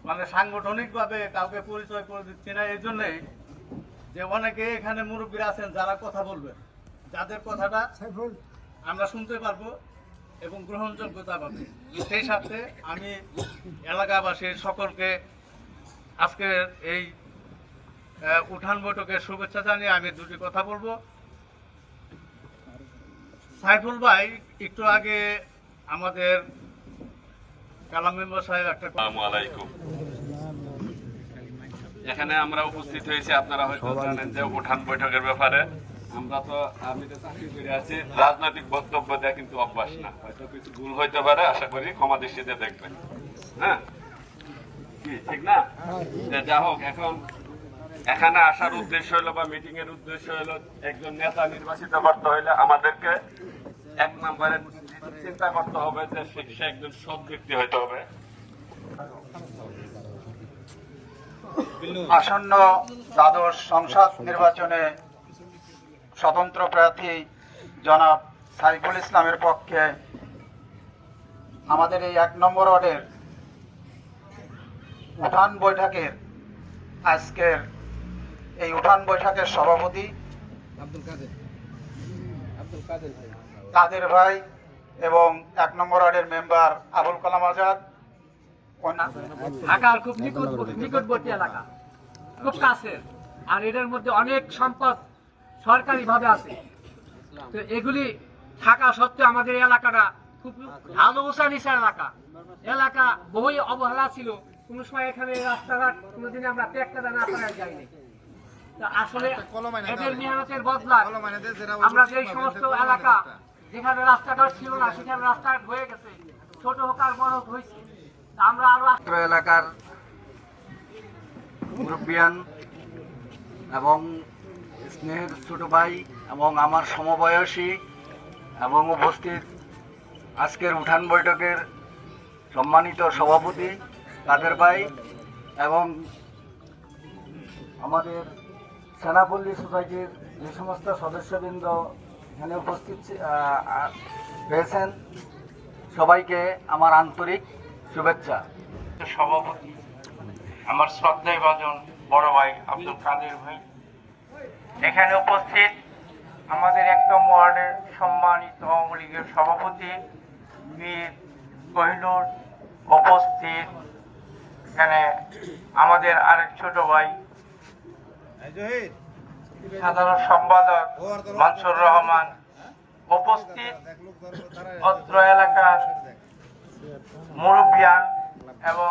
মানে সাংগঠনিকভাবে কাউকে পরিচয় করে দিচ্ছি না এই জন্যই যে অনেকে এখানে মুরব্বীরা আছেন যারা কথা বলবেন, যাদের কথাটা আমরা শুনতে পারবো এবং গ্রহণযোগ্যতা পাবে। সেই সাথে আমি এলাকাবাসীর সকলকে আজকের এই উঠান বৈঠকের শুভেচ্ছা জানিয়ে আমি দুটি কথা বলবো। সাইফুল ভাই একটু আগে আমাদের কালাম মেম্বার সাহেব একটা আসসালামু আলাইকুম। এখানে আমরা উপস্থিত হয়েছি, আপনারা হয়তো জানেন যে উঠান বৈঠকের ব্যাপারে। আমি তো চাকরি করে আছি, রাজনৈতিক বক্তব্য দেওয়া কিন্তু অভ্যাস না, হয়তো কিছু ভুল হইতে পারে, আশা করি ক্ষমা দৃষ্টিতে দেখবেন। হ্যাঁ, কি ঠিক না? যা হোক, এখন এখানে আসার উদ্দেশ্য হলো বা মিটিং এর উদ্দেশ্য হলো একজন নেতা নির্বাচিত করতে হইলে আমাদেরকে এক নম্বরে চিন্তা করতে হবে যে সে একজন সৎ ব্যক্তি হইতে হবে। আসন্ন দ্বাদশ সংসদ নির্বাচনে স্বতন্ত্র প্রার্থী জনাব সাইফুল ইসলামের পক্ষে আমাদের এই 1 নম্বর ওয়ার্ডের উঠান বৈঠকের আজকের এই উঠান বৈঠকের সভাপতি কাদের ভাই এবং 1 নম্বর ওয়ার্ডের মেম্বার আবুল কালাম আজাদ। ঢাকার খুব নিকটবর্তী এলাকা, খুব কাছের, আর এদের মধ্যে অনেক সম্পদ সরকারি ভাবে আছে। তো এগুলি থাকা সত্ত্বেও আমাদের এলাকাটা খুব ভালো উঁচা নিচা এলাকা বহুই অবহেলা ছিল। কোনো সময় এখানে রাস্তাঘাট কোনোদিন আমরা একটা না করা যায়নি। আসলে এদের মেহনতের বদলা আমরা যে সমস্ত এলাকা যেখানে রাস্তাঘাট ছিল না সেখানে রাস্তাঘাট হয়ে গেছে, ছোট হোক আর বড় হোক হয়েছে। আমরা আরো এলাকার মুরব্বিয়ান এবং স্নেহের ছোট ভাই এবং আমার সমবয়সী এবং উপস্থিত আজকের উঠান বৈঠকের সম্মানিত সভাপতি কাদের ভাই এবং আমাদের সেনাপল্লী সোসাইটির যে সমস্ত সদস্যবৃন্দ এখানে উপস্থিত হয়েছেন, সবাইকে আমার আন্তরিক শুভেচ্ছা। সভাপতি আমার শ্রদ্ধায় ভাজন বড় ভাই আব্দুল কাদের ভাই, এখানে উপস্থিত আমাদের 1 নম্বর ওয়ার্ডের সম্মানিত আওয়ামী লীগের সভাপতি মীর কোহিনুর উপস্থিত, এখানে আমাদের আরেক ছোট ভাই সাধারণ সম্পাদক মানসুর রহমান উপস্থিত, অত্র এলাকার মুরব্বিয়ান এবং